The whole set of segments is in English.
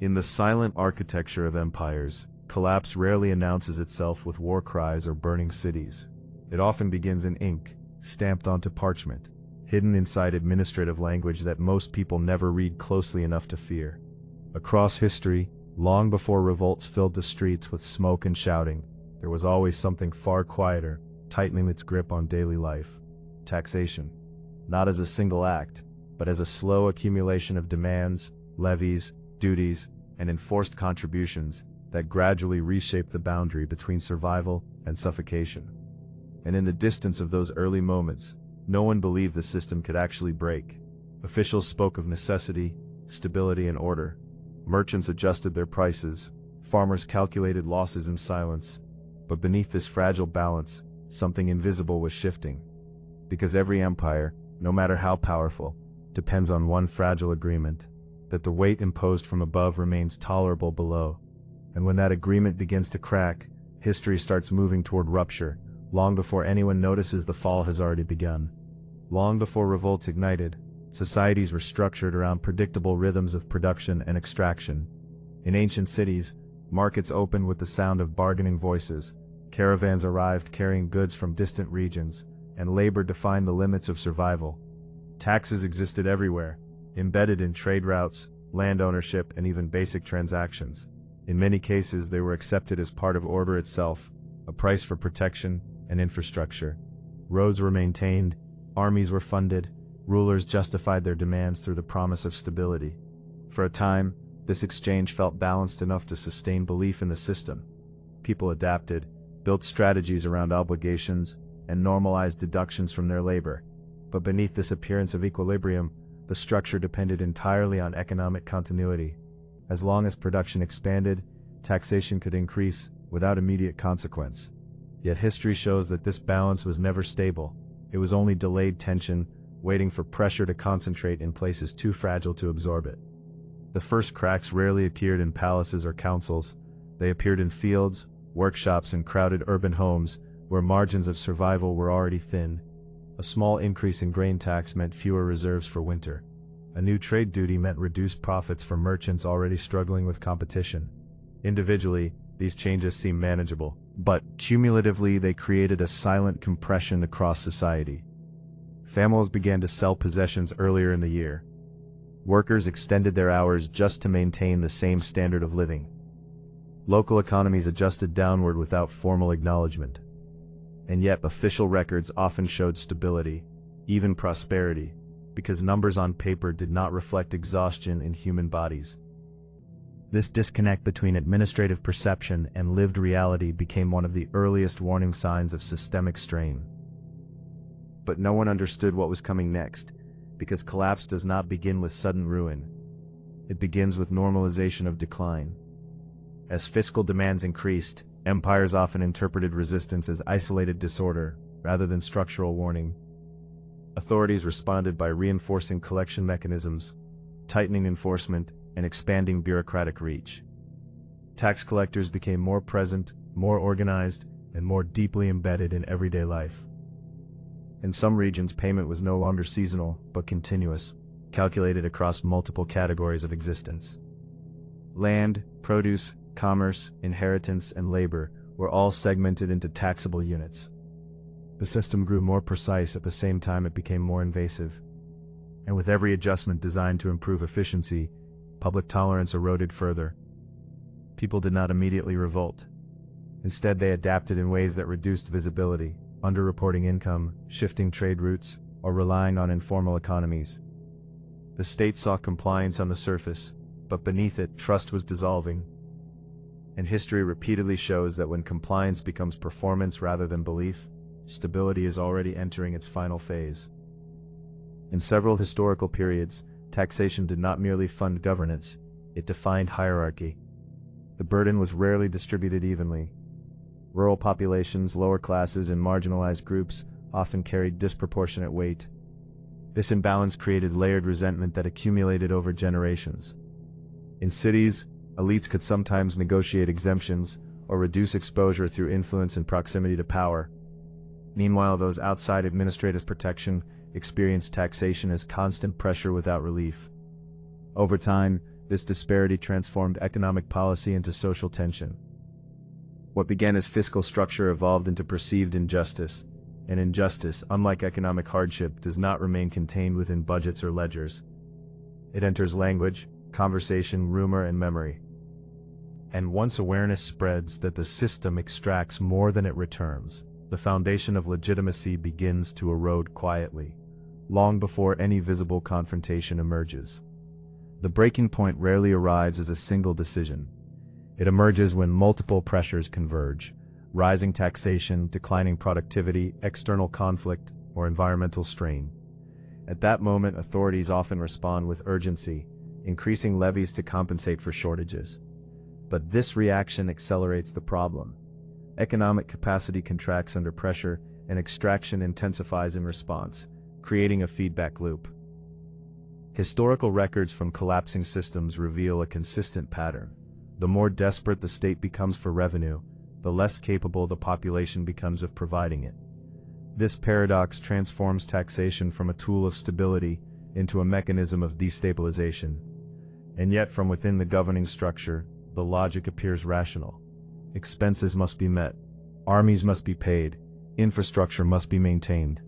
In the silent architecture of empires, collapse rarely announces itself with war cries or burning cities. It often begins in ink, stamped onto parchment, hidden inside administrative language that most people never read closely enough to fear. Across history, long before revolts filled the streets with smoke and shouting, there was always something far quieter, tightening its grip on daily life: taxation. Not as a single act, but as a slow accumulation of demands, levies, duties, and enforced contributions that gradually reshaped the boundary between survival and suffocation. And in the distance of those early moments, no one believed the system could actually break. Officials spoke of necessity, stability, and order. Merchants adjusted their prices, farmers calculated losses in silence. But beneath this fragile balance, something invisible was shifting. Because every empire, no matter how powerful, depends on one fragile agreement: that the weight imposed from above remains tolerable below. And when that agreement begins to crack, history starts moving toward rupture. Long before anyone notices, the fall has already begun. Long before revolts ignited, societies were structured around predictable rhythms of production and extraction. In ancient cities, markets opened with the sound of bargaining voices, caravans arrived carrying goods from distant regions, and labor defined the limits of survival. Taxes existed everywhere, embedded in trade routes, land ownership, and even basic transactions. In many cases, they were accepted as part of order itself, a price for protection and infrastructure. Roads were maintained, armies were funded, rulers justified their demands through the promise of stability. For a time, this exchange felt balanced enough to sustain belief in the system. People adapted, built strategies around obligations, and normalized deductions from their labor. But beneath this appearance of equilibrium, the structure depended entirely on economic continuity. As long as production expanded, taxation could increase without immediate consequence. Yet history shows that this balance was never stable. It was only delayed tension, waiting for pressure to concentrate in places too fragile to absorb it. The first cracks rarely appeared in palaces or councils. They appeared in fields, workshops, and crowded urban homes, where margins of survival were already thin. A small increase in grain tax meant fewer reserves for winter. A new trade duty meant reduced profits for merchants already struggling with competition. Individually, these changes seemed manageable, but cumulatively they created a silent compression across society. Families began to sell possessions earlier in the year. Workers extended their hours just to maintain the same standard of living. Local economies adjusted downward without formal acknowledgement. And yet official records often showed stability, even prosperity, because numbers on paper did not reflect exhaustion in human bodies. This disconnect between administrative perception and lived reality became one of the earliest warning signs of systemic strain. But no one understood what was coming next, because collapse does not begin with sudden ruin. It begins with normalization of decline. As fiscal demands increased, empires often interpreted resistance as isolated disorder, rather than structural warning. Authorities responded by reinforcing collection mechanisms, tightening enforcement, and expanding bureaucratic reach. Tax collectors became more present, more organized, and more deeply embedded in everyday life. In some regions, payment was no longer seasonal, but continuous, calculated across multiple categories of existence. Land, produce, commerce, inheritance, and labor were all segmented into taxable units. The system grew more precise at the same time it became more invasive. And with every adjustment designed to improve efficiency, public tolerance eroded further. People did not immediately revolt. Instead, they adapted in ways that reduced visibility, underreporting income, shifting trade routes, or relying on informal economies. The state saw compliance on the surface, but beneath it, trust was dissolving. And history repeatedly shows that when compliance becomes performance rather than belief, stability is already entering its final phase. In several historical periods, taxation did not merely fund governance, it defined hierarchy. The burden was rarely distributed evenly. Rural populations, lower classes, and marginalized groups often carried disproportionate weight. This imbalance created layered resentment that accumulated over generations. In cities, elites could sometimes negotiate exemptions or reduce exposure through influence and proximity to power. Meanwhile, those outside administrative protection experienced taxation as constant pressure without relief. Over time, This disparity transformed economic policy into social tension. What began as fiscal structure evolved into perceived injustice. And injustice, unlike economic hardship, does not remain contained within budgets or ledgers. It enters language, conversation, rumor, and memory. And once awareness spreads that the system extracts more than it returns, the foundation of legitimacy begins to erode quietly, long before any visible confrontation emerges. The breaking point rarely arrives as a single decision. It emerges when multiple pressures converge: rising taxation, declining productivity, external conflict, or environmental strain. At that moment, authorities often respond with urgency, increasing levies to compensate for shortages. But this reaction accelerates the problem. Economic capacity contracts under pressure, and extraction intensifies in response, creating a feedback loop. Historical records from collapsing systems reveal a consistent pattern. The more desperate the state becomes for revenue, the less capable the population becomes of providing it. This paradox transforms taxation from a tool of stability into a mechanism of destabilization. And yet, from within the governing structure, the logic appears rational. Expenses must be met, armies must be paid, infrastructure must be maintained.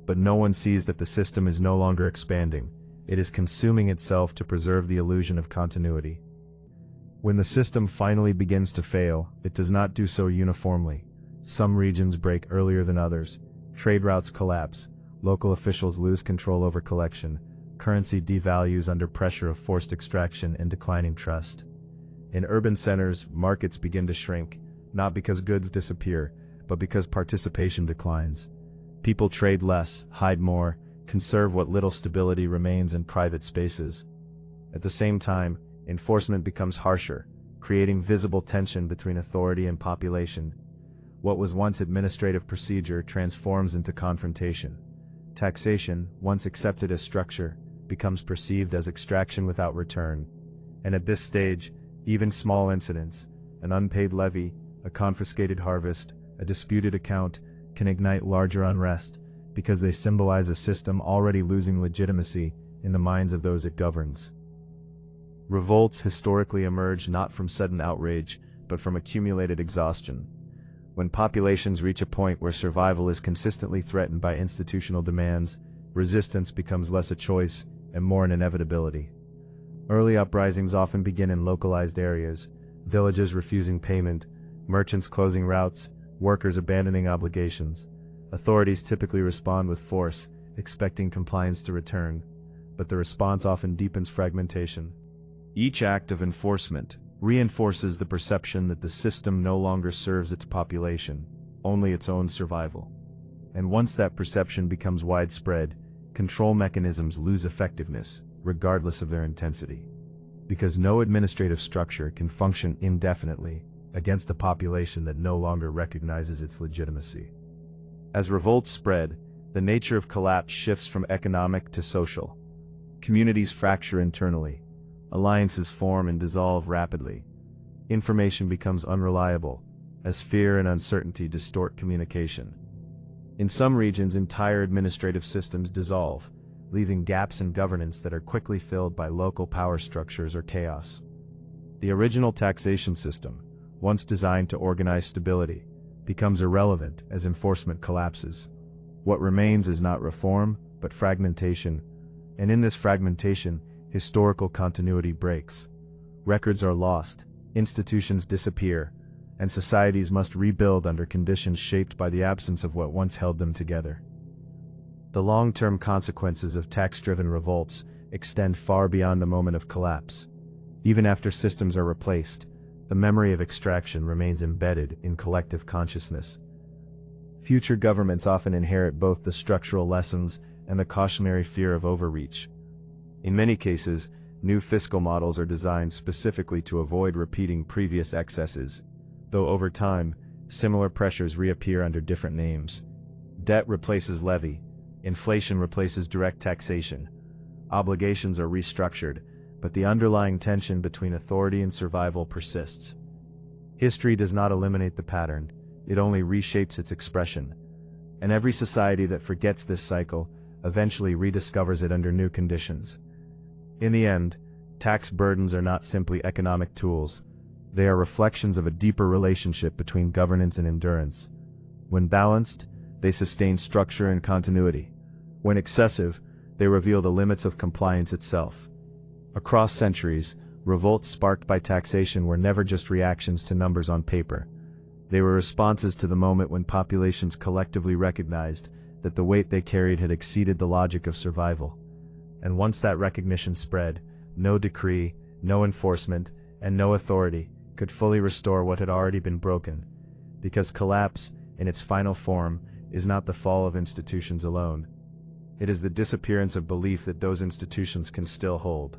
But no one sees that the system is no longer expanding. It is consuming itself to preserve the illusion of continuity. When the system finally begins to fail, it does not do so uniformly. Some regions break earlier than others, trade routes collapse, local officials lose control over collection, currency devalues under pressure of forced extraction and declining trust. In urban centers, markets begin to shrink, not because goods disappear, but because participation declines. People trade less, hide more, conserve what little stability remains in private spaces. At the same time, enforcement becomes harsher, creating visible tension between authority and population. What was once administrative procedure transforms into confrontation. Taxation, once accepted as structure, becomes perceived as extraction without return. And at this stage, even small incidents, an unpaid levy, a confiscated harvest, a disputed account, can ignite larger unrest, because they symbolize a system already losing legitimacy in the minds of those it governs. Revolts historically emerge not from sudden outrage, but from accumulated exhaustion. When populations reach a point where survival is consistently threatened by institutional demands, resistance becomes less a choice and more an inevitability. Early uprisings often begin in localized areas, villages refusing payment, merchants closing routes, workers abandoning obligations. Authorities typically respond with force, expecting compliance to return, but the response often deepens fragmentation. Each act of enforcement reinforces the perception that the system no longer serves its population, only its own survival. And once that perception becomes widespread, control mechanisms lose effectiveness, regardless of their intensity. Because no administrative structure can function indefinitely against a population that no longer recognizes its legitimacy. As revolts spread, the nature of collapse shifts from economic to social. Communities fracture internally. Alliances form and dissolve rapidly. Information becomes unreliable, as fear and uncertainty distort communication. In some regions, entire administrative systems dissolve, leaving gaps in governance that are quickly filled by local power structures or chaos. The original taxation system, once designed to organize stability, becomes irrelevant as enforcement collapses. What remains is not reform, but fragmentation, and in this fragmentation, historical continuity breaks. Records are lost, institutions disappear, and societies must rebuild under conditions shaped by the absence of what once held them together. The long-term consequences of tax-driven revolts extend far beyond the moment of collapse. Even after systems are replaced, the memory of extraction remains embedded in collective consciousness. Future governments often inherit both the structural lessons and the cautionary fear of overreach. In many cases, new fiscal models are designed specifically to avoid repeating previous excesses, though over time, similar pressures reappear under different names. Debt replaces levy, inflation replaces direct taxation, obligations are restructured, but the underlying tension between authority and survival persists. History does not eliminate the pattern, it only reshapes its expression, and every society that forgets this cycle eventually rediscovers it under new conditions. In the end, Tax burdens are not simply economic tools. They are reflections of a deeper relationship between governance and endurance. When balanced, they sustain structure and continuity. When excessive, they reveal the limits of compliance itself. Across centuries, revolts sparked by taxation were never just reactions to numbers on paper. They were responses to the moment when populations collectively recognized that the weight they carried had exceeded the logic of survival. And once that recognition spread, no decree, no enforcement, and no authority could fully restore what had already been broken. Because collapse, in its final form, is not the fall of institutions alone. It is the disappearance of belief that those institutions can still hold.